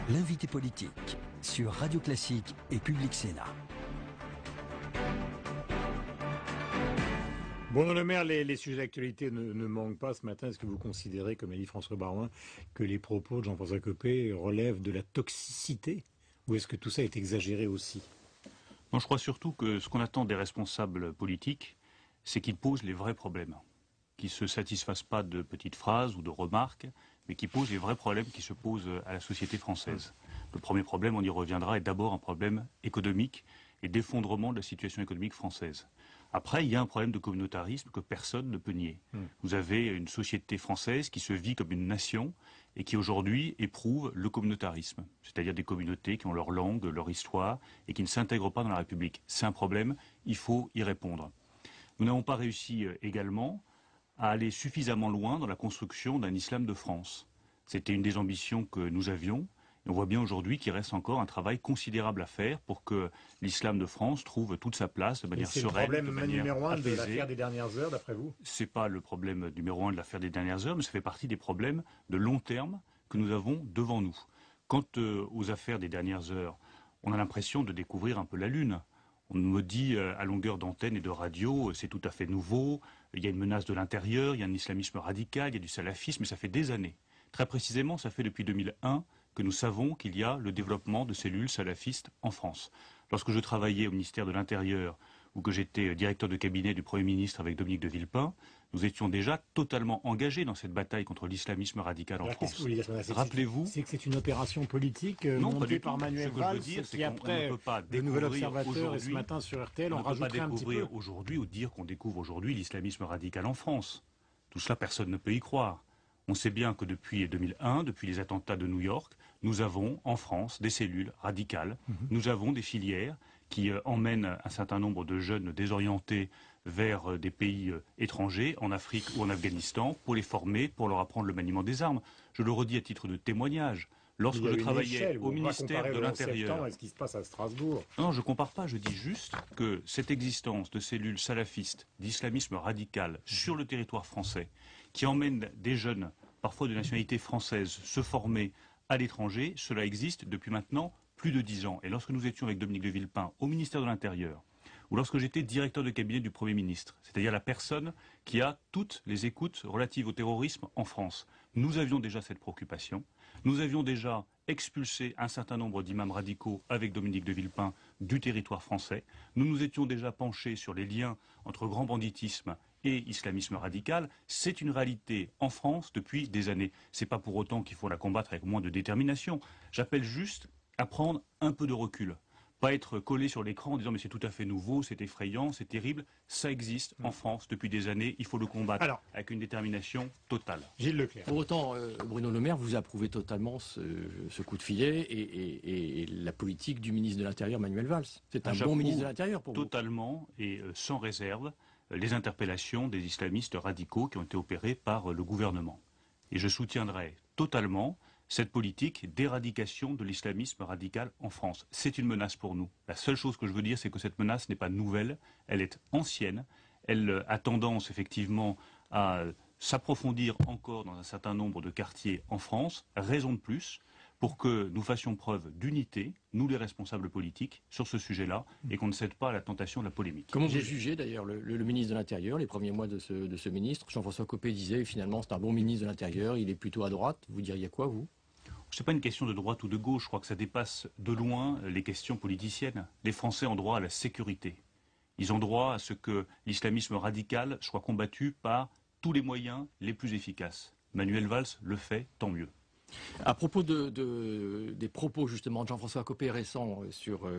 L'invité politique sur Radio Classique et Public Sénat. Bruno Le Maire, les sujets d'actualité ne manquent pas ce matin. Est-ce que vous considérez, comme l'a dit François Baroin, que les propos de Jean-François Copé relèvent de la toxicité? Ou est-ce que tout ça est exagéré aussi? Non, je crois surtout que ce qu'on attend des responsables politiques, c'est qu'ils posent les vrais problèmes, qu'ils ne se satisfassent pas de petites phrases ou de remarques, mais qui posent les vrais problèmes qui se posent à la société française. Le premier problème, on y reviendra, est d'abord un problème économique et d'effondrement de la situation économique française. Après, il y a un problème de communautarisme que personne ne peut nier. Vous avez une société française qui se vit comme une nation et qui aujourd'hui éprouve le communautarisme, c'est-à-dire des communautés qui ont leur langue, leur histoire et qui ne s'intègrent pas dans la République. C'est un problème, il faut y répondre. Nous n'avons pas réussi également à aller suffisamment loin dans la construction d'un islam de France. C'était une des ambitions que nous avions. Et on voit bien aujourd'hui qu'il reste encore un travail considérable à faire pour que l'islam de France trouve toute sa place de manière sereine, de manière apaisée. C'est le problème numéro un de l'affaire des dernières heures, d'après vous? C'est pas le problème numéro un de l'affaire des dernières heures, mais ça fait partie des problèmes de long terme que nous avons devant nous. Quant aux affaires des dernières heures, on a l'impression de découvrir un peu la Lune. On me dit à longueur d'antenne et de radio, c'est tout à fait nouveau, il y a une menace de l'intérieur, il y a un islamisme radical, il y a du salafisme, et ça fait des années. Très précisément, ça fait depuis 2001 que nous savons qu'il y a le développement de cellules salafistes en France. Lorsque je travaillais au ministère de l'Intérieur, ou que j'étais directeur de cabinet du Premier ministre avec Dominique de Villepin, nous étions déjà totalement engagés dans cette bataille contre l'islamisme radical en France. Rappelez-vous... C'est que c'est une opération politique montée par Manuel Valls, qui après le Nouvel Observateur et ce matin sur RTL, on rajouterait un petit peu. On ne peut pas découvrir aujourd'hui ou dire qu'on découvre aujourd'hui l'islamisme radical en France. Tout cela, personne ne peut y croire. On sait bien que depuis 2001, depuis les attentats de New York, nous avons en France des cellules radicales, nous avons des filières qui emmènent un certain nombre de jeunes désorientés vers des pays étrangers, en Afrique ou en Afghanistan, pour les former, pour leur apprendre le maniement des armes. Je le redis à titre de témoignage. Lorsque je travaillais au ministère de l'Intérieur... Est-ce qui se passe à Strasbourg? Non, je ne compare pas, je dis juste que cette existence de cellules salafistes, d'islamisme radical sur le territoire français, qui emmènent des jeunes, parfois de nationalité française, se former à l'étranger, cela existe depuis maintenant plus de 10 ans. Et lorsque nous étions avec Dominique de Villepin au ministère de l'Intérieur, ou lorsque j'étais directeur de cabinet du Premier ministre, c'est-à-dire la personne qui a toutes les écoutes relatives au terrorisme en France, nous avions déjà cette préoccupation. Nous avions déjà expulsé un certain nombre d'imams radicaux avec Dominique de Villepin du territoire français. Nous nous étions déjà penchés sur les liens entre grand banditisme et islamisme radical. C'est une réalité en France depuis des années. C'est pas pour autant qu'il faut la combattre avec moins de détermination. J'appelle juste à prendre un peu de recul. Pas être collé sur l'écran en disant mais c'est tout à fait nouveau, c'est effrayant, c'est terrible. Ça existe en France depuis des années, il faut le combattre avec une détermination totale. Gilles Leclerc. Pour autant, Bruno Le Maire, vous approuvez totalement ce coup de filet et la politique du ministre de l'Intérieur, Manuel Valls. C'est un bon ministre de l'Intérieur pour vous. Totalement et sans réserve les interpellations des islamistes radicaux qui ont été opérées par le gouvernement. Et je soutiendrai totalement cette politique d'éradication de l'islamisme radical en France. C'est une menace pour nous. La seule chose que je veux dire, c'est que cette menace n'est pas nouvelle, elle est ancienne, elle a tendance effectivement à s'approfondir encore dans un certain nombre de quartiers en France, raison de plus pour que nous fassions preuve d'unité, nous les responsables politiques, sur ce sujet-là, et qu'on ne cède pas à la tentation de la polémique. Comment vous jugez d'ailleurs le ministre de l'Intérieur, les premiers mois de ce ministre? Jean-François Copé disait finalement c'est un bon ministre de l'Intérieur, il est plutôt à droite. Vous diriez quoi, vous? Ce n'est pas une question de droite ou de gauche, je crois que ça dépasse de loin les questions politiciennes. Les Français ont droit à la sécurité. Ils ont droit à ce que l'islamisme radical soit combattu par tous les moyens les plus efficaces. Manuel Valls le fait, tant mieux. À propos des propos justement de Jean-François Copé récents sur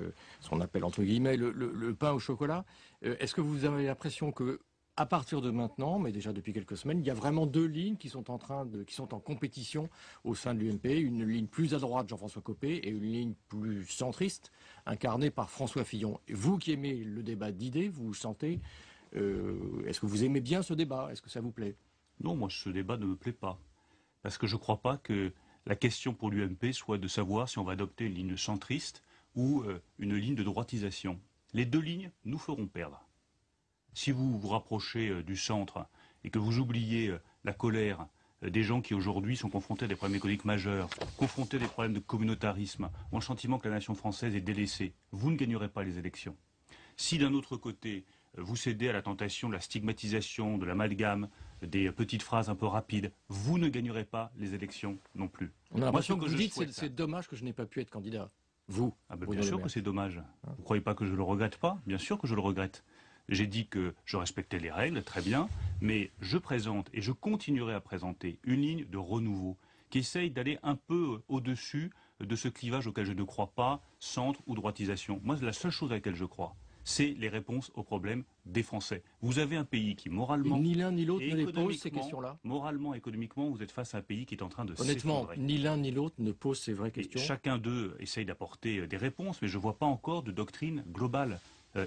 ce qu'on appelle entre guillemets le pain au chocolat, est-ce que vous avez l'impression que à partir de maintenant, mais déjà depuis quelques semaines, il y a vraiment deux lignes qui sont en compétition au sein de l'UMP, une ligne plus à droite, Jean-François Copé, et une ligne plus centriste, incarnée par François Fillon. Vous qui aimez le débat d'idées, vous sentez, est-ce que vous aimez bien ce débat? Est-ce que ça vous plaît? Non, moi ce débat ne me plaît pas. Parce que je ne crois pas que la question pour l'UMP soit de savoir si on va adopter une ligne centriste ou une ligne de droitisation. Les deux lignes nous feront perdre. Si vous vous rapprochez du centre et que vous oubliez la colère des gens qui aujourd'hui sont confrontés à des problèmes économiques majeurs, confrontés à des problèmes de communautarisme, ont le sentiment que la nation française est délaissée. Vous ne gagnerez pas les élections. Si d'un autre côté, vous cédez à la tentation de la stigmatisation, de l'amalgame, des petites phrases un peu rapides, vous ne gagnerez pas les élections non plus. On a l'impression Moi, que ce vous je dites souhaite, c'est dommage que je n'ai pas pu être candidat. Vous, Ah ben, Bruno bien Le sûr Maire. que c'est dommage. Vous ne croyez pas que je le regrette pas? Bien sûr que je le regrette. J'ai dit que je respectais les règles, très bien, mais je présente et je continuerai à présenter une ligne de renouveau qui essaye d'aller un peu au-dessus de ce clivage auquel je ne crois pas, centre ou droitisation. Moi, la seule chose à laquelle je crois, c'est les réponses aux problèmes des Français. Vous avez un pays qui, moralement, Ni l'un ni l'autre et ne les pose, ces économiquement, questions-là. moralement, économiquement, vous êtes face à un pays qui est en train de Honnêtement, s'effondrer. ni l'un ni l'autre ne pose ces vraies Et questions. chacun d'eux essaye d'apporter des réponses, mais je ne vois pas encore de doctrine globale,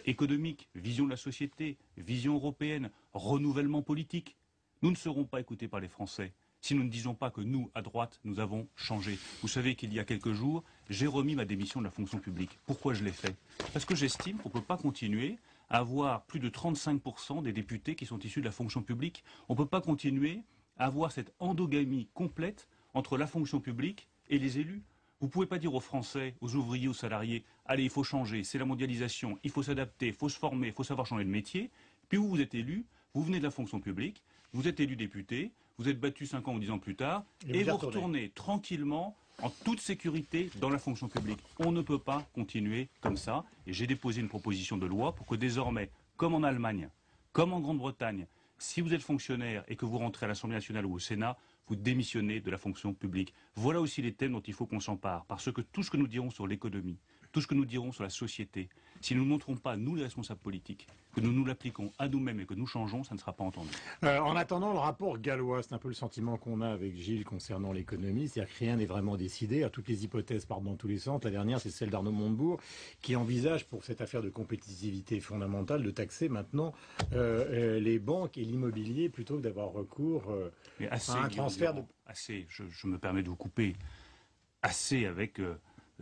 économique, vision de la société, vision européenne, renouvellement politique. Nous ne serons pas écoutés par les Français si nous ne disons pas que nous, à droite, nous avons changé. Vous savez qu'il y a quelques jours, j'ai remis ma démission de la fonction publique. Pourquoi je l'ai fait? Parce que j'estime qu'on ne peut pas continuer à avoir plus de 35% des députés qui sont issus de la fonction publique. On ne peut pas continuer à avoir cette endogamie complète entre la fonction publique et les élus. Vous ne pouvez pas dire aux Français, aux ouvriers, aux salariés, allez, il faut changer, c'est la mondialisation, il faut s'adapter, il faut se former, il faut savoir changer de métier. Puis vous êtes élu, vous venez de la fonction publique, vous êtes élu député, vous êtes battu 5 ans ou 10 ans plus tard, et vous retournez tranquillement, en toute sécurité, dans la fonction publique. On ne peut pas continuer comme ça, et j'ai déposé une proposition de loi pour que désormais, comme en Allemagne, comme en Grande-Bretagne, si vous êtes fonctionnaire et que vous rentrez à l'Assemblée nationale ou au Sénat, vous démissionnez de la fonction publique. Voilà aussi les thèmes dont il faut qu'on s'empare, parce que tout ce que nous dirons sur l'économie, tout ce que nous dirons sur la société, si nous ne montrons pas, nous les responsables politiques, que nous nous l'appliquons à nous-mêmes et que nous changeons, ça ne sera pas entendu. En attendant, le rapport gallois, c'est un peu le sentiment qu'on a avec Gilles concernant l'économie, c'est-à-dire que rien n'est vraiment décidé, toutes les hypothèses partent dans tous les sens. La dernière, c'est celle d'Arnaud Montebourg, qui envisage pour cette affaire de compétitivité fondamentale de taxer maintenant les banques et l'immobilier plutôt que d'avoir recours Mais assez, à un transfert de... Assez, je me permets de vous couper, assez avec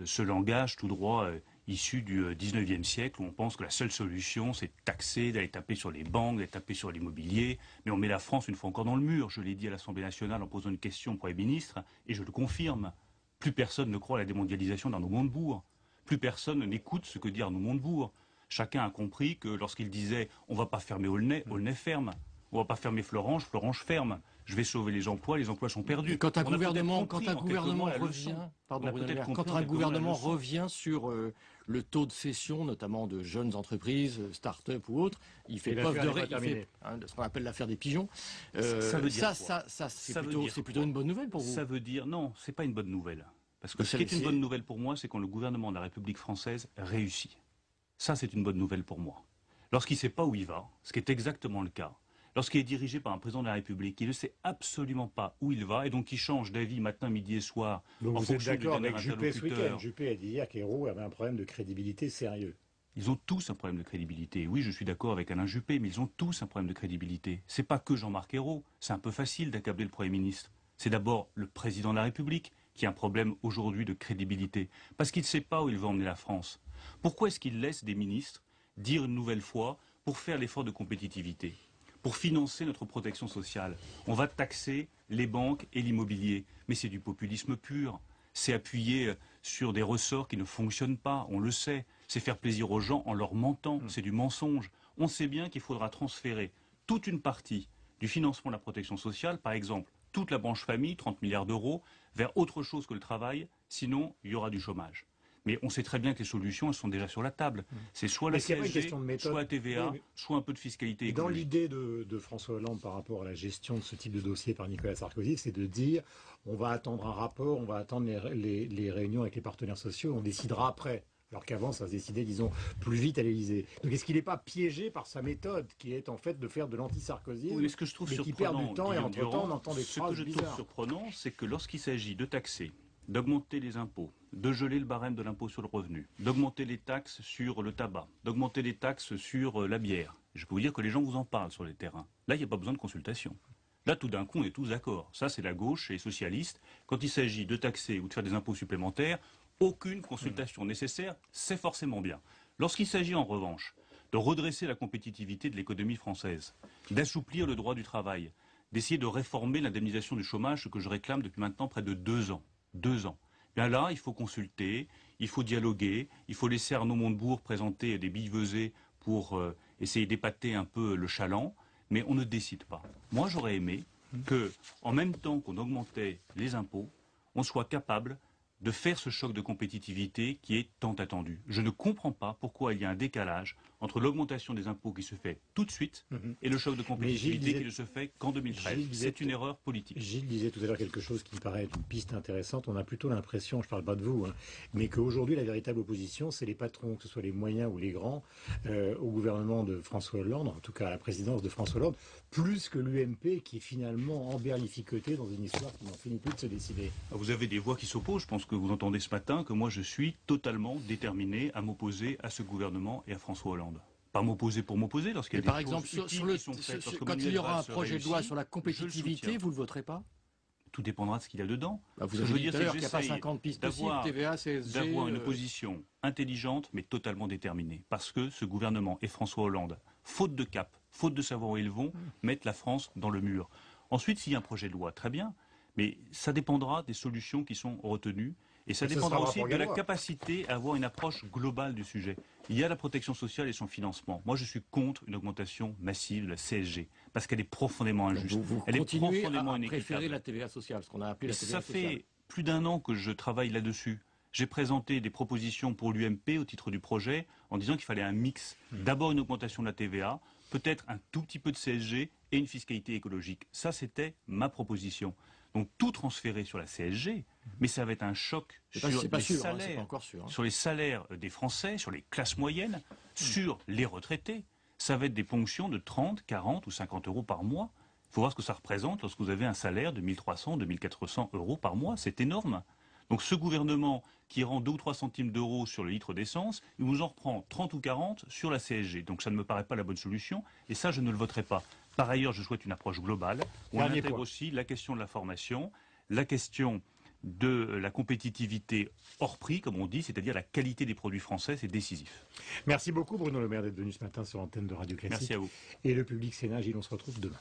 ce langage tout droit issu du 19e siècle où on pense que la seule solution c'est de taxer, d'aller taper sur les banques, d'aller taper sur l'immobilier, mais on met la France une fois encore dans le mur. Je l'ai dit à l'Assemblée nationale en posant une question au Premier ministre et je le confirme. Plus personne ne croit à la démondialisation d'Arnaud Montebourg. Plus personne n'écoute ce que dit Arnaud Montebourg. Chacun a compris que lorsqu'il disait on ne va pas fermer Aulnay, Aulnay ferme. On ne va pas fermer Florange, Florange ferme. Je vais sauver les emplois sont perdus. Quand un On a gouvernement, peut-être compris quand un en gouvernement quelques mois la revient, leçon. pardon, On a Bruno Le peut-être Maire, compris quand en un quelques mois la gouvernement leçon. revient sur le taux de cession, notamment de jeunes entreprises, start-up ou autres, il fait Et preuve l'affaire de n'est pas terminée. de ce qu'on appelle l'affaire des pigeons. Ça veut dire quoi? C'est plutôt une bonne nouvelle pour vous. Ça veut dire non, c'est pas une bonne nouvelle. Parce que ce qui est une bonne nouvelle pour moi, c'est quand le gouvernement de la République française réussit. Ça, c'est une bonne nouvelle pour moi. Lorsqu'il ne sait pas où il va, ce qui est exactement le cas, lorsqu'il est dirigé par un président de la République, il ne sait absolument pas où il va et donc il change d'avis matin, midi et soir. Donc en vous êtes fonction du d'accord dernier avec Juppé ce week-end? interlocuteur. Juppé a dit hier qu'Hérault avait un problème de crédibilité sérieux. Ils ont tous un problème de crédibilité. Oui, je suis d'accord avec Alain Juppé, mais ils ont tous un problème de crédibilité. C'est pas que Jean-Marc Ayrault. C'est un peu facile d'accabler le Premier ministre. C'est d'abord le président de la République qui a un problème aujourd'hui de crédibilité. Parce qu'il ne sait pas où il veut emmener la France. Pourquoi est-ce qu'il laisse des ministres dire une nouvelle fois pour faire l'effort de compétitivité, pour financer notre protection sociale? On va taxer les banques et l'immobilier. Mais c'est du populisme pur. C'est appuyer sur des ressorts qui ne fonctionnent pas, on le sait. C'est faire plaisir aux gens en leur mentant. C'est du mensonge. On sait bien qu'il faudra transférer toute une partie du financement de la protection sociale, par exemple, toute la branche famille, 30 milliards d'euros, vers autre chose que le travail, sinon il y aura du chômage. Mais on sait très bien que les solutions, elles sont déjà sur la table. C'est soit la Est-ce qu'il y a pas une CSG, question de méthode? soit la TVA, Oui, mais- soit un peu de fiscalité Et dans écologique. l'idée de François Hollande par rapport à la gestion de ce type de dossier par Nicolas Sarkozy, c'est de dire on va attendre un rapport, on va attendre les réunions avec les partenaires sociaux, on décidera après. Alors qu'avant, ça se décidait, disons, plus vite à l'Élysée. Donc est-ce qu'il n'est pas piégé par sa méthode, qui est en fait de faire de l'anti-Sarkozy, Oui, mais ce que je trouve mais qui surprenant, perd du temps et Guillaume entre-temps, Durand, on entend des ce phrases que je trouve bizarres. surprenant, c'est que lorsqu'il s'agit de taxer, d'augmenter les impôts, de geler le barème de l'impôt sur le revenu, d'augmenter les taxes sur le tabac, d'augmenter les taxes sur la bière, je peux vous dire que les gens vous en parlent sur les terrains. Là, il n'y a pas besoin de consultation. Là, tout d'un coup, on est tous d'accord. Ça, c'est la gauche et les socialistes. Quand il s'agit de taxer ou de faire des impôts supplémentaires, aucune consultation nécessaire, c'est forcément bien. Lorsqu'il s'agit, en revanche, de redresser la compétitivité de l'économie française, d'assouplir le droit du travail, d'essayer de réformer l'indemnisation du chômage, ce que je réclame depuis maintenant près de 2 ans. 2 ans. Bien là, il faut consulter, il faut dialoguer, il faut laisser Arnaud Montebourg présenter des billevesées pour essayer d'épater un peu le chaland, mais on ne décide pas. Moi, j'aurais aimé que, en même temps qu'on augmentait les impôts, on soit capable de faire ce choc de compétitivité qui est tant attendu. Je ne comprends pas pourquoi il y a un décalage entre l'augmentation des impôts qui se fait tout de suite et le choc de compétitivité qui ne se fait qu'en 2013. C'est une erreur politique. Gilles disait tout à l'heure quelque chose qui me paraît être une piste intéressante. On a plutôt l'impression, je ne parle pas de vous, mais qu'aujourd'hui la véritable opposition, c'est les patrons, que ce soit les moyens ou les grands, au gouvernement de François Hollande, en tout cas à la présidence de François Hollande, plus que l'UMP qui est finalement emberlificoté dans une histoire qui n'en finit plus de se décider. Vous avez des voix qui s'opposent. Je pense que vous entendez ce matin que moi je suis totalement déterminé à m'opposer à ce gouvernement et à François Hollande. Pas m'opposer pour m'opposer lorsqu'il y a des par exemple, quand il y aura un projet de loi sur la compétitivité, vous ne le voterez pas? Tout dépendra de ce qu'il y a dedans. Vous avez dit tout à l'heure qu'il n'y a pas 50 pistes possibles, TVA, CSG... D'avoir une opposition intelligente mais totalement déterminée. Parce que ce gouvernement et François Hollande, faute de cap, faute de savoir où ils vont, mettent la France dans le mur. Ensuite, s'il y a un projet de loi, très bien, mais ça dépendra des solutions qui sont retenues. Et ça dépendra aussi de la capacité à avoir une approche globale du sujet. Il y a la protection sociale et son financement. Moi, je suis contre une augmentation massive de la CSG, parce qu'elle est profondément injuste. Elle est profondément inéquitable. Vous préférez la TVA sociale, ce qu'on a appelé la TVA sociale. Ça fait plus d'1 an que je travaille là-dessus. J'ai présenté des propositions pour l'UMP au titre du projet, en disant qu'il fallait un mix. D'abord une augmentation de la TVA, peut-être un tout petit peu de CSG et une fiscalité écologique. Ça, c'était ma proposition. Donc tout transférer sur la CSG, mais ça va être un choc sur les salaires des Français, sur les classes moyennes, sur les retraités. Ça va être des ponctions de 30, 40 ou 50 euros par mois. Il faut voir ce que ça représente lorsque vous avez un salaire de 1300, 2400 euros par mois. C'est énorme. Donc ce gouvernement qui rend 2 ou 3 centimes d'euros sur le litre d'essence, il vous en reprend 30 ou 40 sur la CSG. Donc ça ne me paraît pas la bonne solution et ça je ne le voterai pas. Par ailleurs, je souhaite une approche globale où on intègre aussi la question de la formation, la question de la compétitivité hors prix, comme on dit, c'est-à-dire la qualité des produits français, c'est décisif. Merci beaucoup Bruno Le Maire d'être venu ce matin sur l'antenne de Radio Classique. Merci à vous. Et le Public Sénat, Gilles, on se retrouve demain.